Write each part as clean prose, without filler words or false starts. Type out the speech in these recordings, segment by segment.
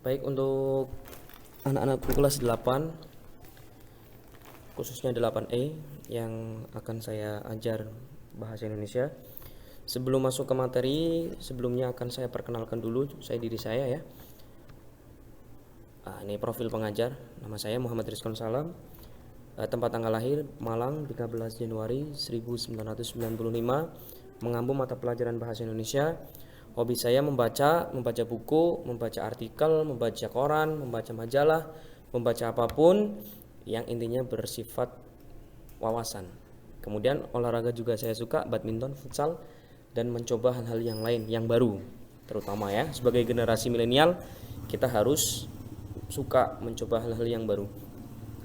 Baik, untuk anak-anakku kelas 8, khususnya 8E yang akan saya ajar bahasa Indonesia. Sebelum masuk ke materi, sebelumnya akan saya perkenalkan dulu diri saya ya. Ini profil pengajar, nama saya Muhammad Rizkon Salam. Tempat tanggal lahir Malang 13 Januari 1995, mengambil mata pelajaran bahasa Indonesia. Hobi saya membaca buku, membaca artikel, membaca koran, membaca majalah, membaca apapun yang intinya bersifat wawasan. Kemudian olahraga juga saya suka, badminton, futsal, dan mencoba hal-hal yang lain yang baru. Terutama ya, sebagai generasi milenial kita harus suka mencoba hal-hal yang baru.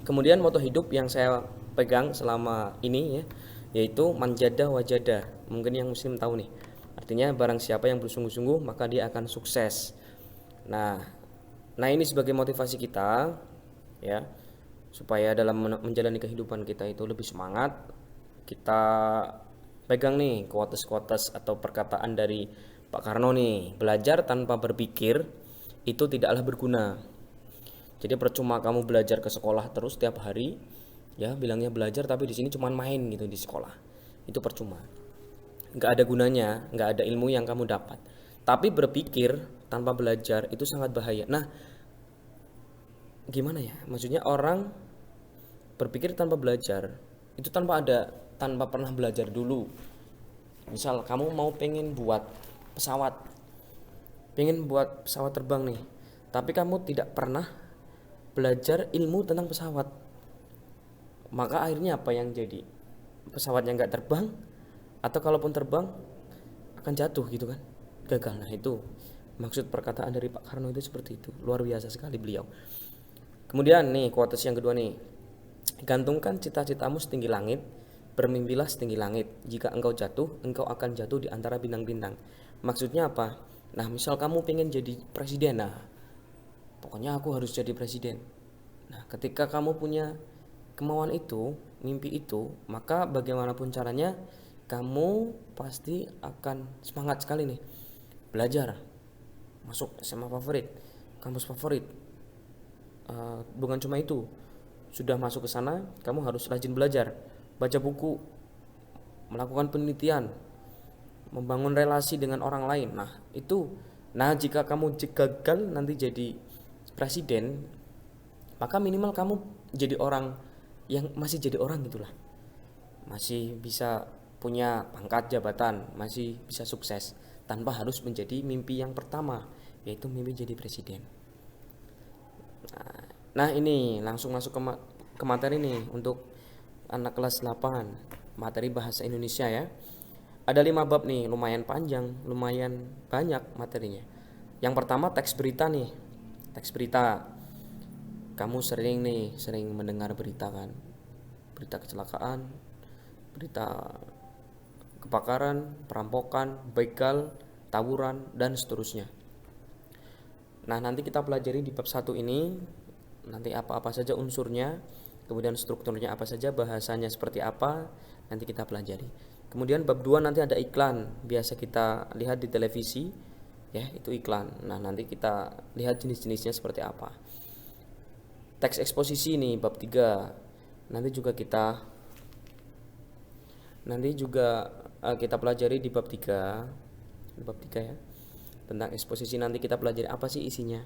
Kemudian moto hidup yang saya pegang selama ini ya, yaitu manjada wajada. Mungkin yang muslim tahu nih. Artinya barang siapa yang bersungguh-sungguh maka dia akan sukses. Nah, ini sebagai motivasi kita ya, supaya dalam menjalani kehidupan kita itu lebih semangat. Kita pegang nih quotes atau perkataan dari Pak Karno nih, belajar tanpa berpikir itu tidaklah berguna. Jadi percuma kamu belajar ke sekolah terus tiap hari, ya bilangnya belajar tapi di sini cuma main gitu di sekolah. Itu percuma. Nggak ada gunanya, nggak ada ilmu yang kamu dapat. Tapi berpikir tanpa belajar itu sangat bahaya. Nah, gimana ya? Maksudnya orang berpikir tanpa belajar itu tanpa pernah belajar dulu. Misal kamu pengen buat pesawat terbang nih, tapi kamu tidak pernah belajar ilmu tentang pesawat, maka akhirnya apa yang jadi? Pesawatnya nggak terbang, atau kalaupun terbang akan jatuh gitu kan, gagal. Nah itu maksud perkataan dari Pak Karno itu seperti itu, luar biasa sekali beliau. Kemudian nih quotes yang kedua nih, gantungkan cita-citamu setinggi langit, bermimpilah setinggi langit, jika engkau jatuh, engkau akan jatuh di antara bintang-bintang. Maksudnya apa? Nah misal kamu pengen jadi presiden, nah pokoknya aku harus jadi presiden. Nah, ketika kamu punya kemauan itu, mimpi itu, maka bagaimanapun caranya kamu pasti akan semangat sekali nih. Belajar, masuk SMA favorit, kampus favorit. Bukan cuma itu, sudah masuk ke sana, kamu harus rajin belajar, baca buku, melakukan penelitian, membangun relasi dengan orang lain. Nah, jika kamu gagal nanti jadi presiden, maka minimal kamu jadi orang yang masih jadi orang gitulah, masih bisa punya pangkat jabatan, masih bisa sukses tanpa harus menjadi mimpi yang pertama, yaitu mimpi jadi presiden. Nah ini langsung masuk ke materi nih untuk anak kelas 8, materi bahasa Indonesia ya. Ada 5 bab nih, lumayan panjang, lumayan banyak materinya. Yang pertama teks berita nih. Teks berita. Kamu sering mendengar berita kan? Berita kecelakaan, berita kebakaran, perampokan, begal, tawuran, dan seterusnya. Nah, nanti kita pelajari di bab 1 ini nanti apa-apa saja unsurnya, kemudian strukturnya apa saja, bahasanya seperti apa, nanti kita pelajari. Kemudian bab 2 nanti ada iklan, biasa kita lihat di televisi ya, itu iklan. Nah, nanti kita lihat jenis-jenisnya seperti apa. Teks eksposisi nih bab 3. Nanti juga kita pelajari di bab 3. Bab 3 ya. Tentang eksposisi nanti kita pelajari apa sih isinya.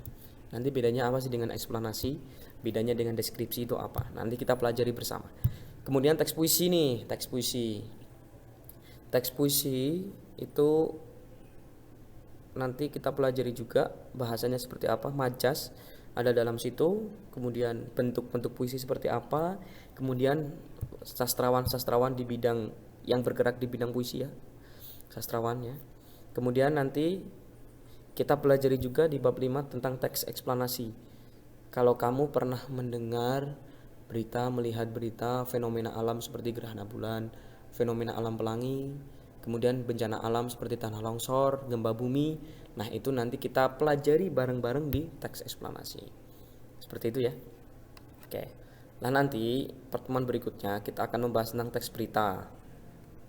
Nanti bedanya apa sih dengan eksplanasi, bedanya dengan deskripsi itu apa. Nanti kita pelajari bersama. Kemudian teks puisi nih, teks puisi. Teks puisi itu nanti kita pelajari juga bahasanya seperti apa, majas ada dalam situ, kemudian bentuk-bentuk puisi seperti apa, kemudian sastrawan-sastrawan di bidang yang bergerak di bidang puisi ya, sastrawan ya. Kemudian nanti kita pelajari juga di bab 5 tentang teks eksplanasi. Kalau kamu pernah mendengar berita, melihat berita fenomena alam seperti gerhana bulan, fenomena alam pelangi, kemudian bencana alam seperti tanah longsor, gempa bumi, nah itu nanti kita pelajari bareng-bareng di teks eksplanasi. Seperti itu ya. Oke. Nah nanti pertemuan berikutnya kita akan membahas tentang teks berita.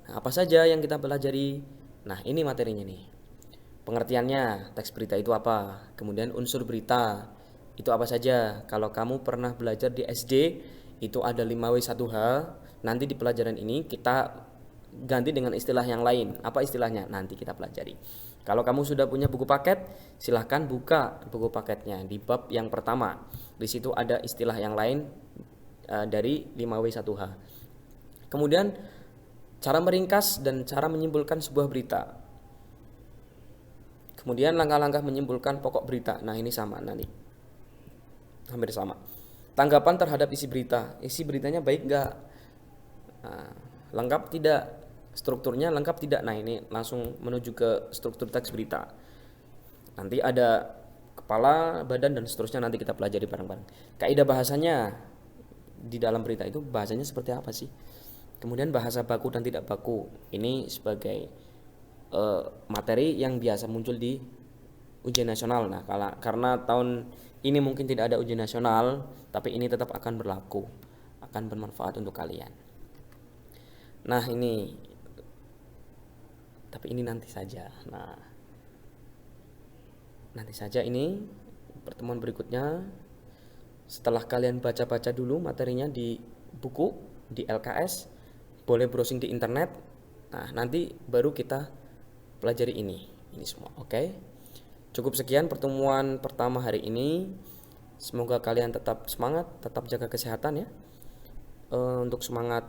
Nah, apa saja yang kita pelajari? Nah ini materinya nih. Pengertiannya, teks berita itu apa? Kemudian unsur berita, Itu apa saja? Kalau kamu pernah belajar di SD, itu ada 5W1H. Nanti di pelajaran ini kita ganti dengan istilah yang lain. Apa istilahnya? Nanti kita pelajari. Kalau kamu sudah punya buku paket, silahkan buka buku paketnya di bab yang pertama. Di situ ada istilah yang lain dari 5W1H. Kemudian cara meringkas dan cara menyimpulkan sebuah berita. Kemudian langkah-langkah menyimpulkan pokok berita. Nah, ini sama nanti. Hampir sama. Tanggapan terhadap isi berita. Isi beritanya baik enggak? Nah, lengkap tidak? Strukturnya lengkap tidak? Nah, ini langsung menuju ke struktur teks berita. Nanti ada kepala, badan, dan seterusnya nanti kita pelajari bareng-bareng. Kaidah bahasanya di dalam berita itu bahasanya seperti apa sih? Kemudian bahasa baku dan tidak baku. Ini sebagai materi yang biasa muncul di ujian nasional. Nah, karena tahun ini mungkin tidak ada ujian nasional, tapi ini tetap akan berlaku, akan bermanfaat untuk kalian. Nah, ini tapi ini nanti saja. Nah, nanti saja ini pertemuan berikutnya. Setelah kalian baca-baca dulu materinya di buku, di LKS, boleh browsing di internet. Nah, nanti baru kita pelajari ini semua. Oke. Cukup sekian pertemuan pertama hari ini. Semoga kalian tetap semangat, tetap jaga kesehatan ya. Untuk semangat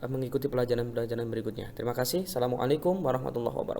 mengikuti pelajaran-pelajaran berikutnya. Terima kasih. Assalamualaikum warahmatullahi wabarakatuh.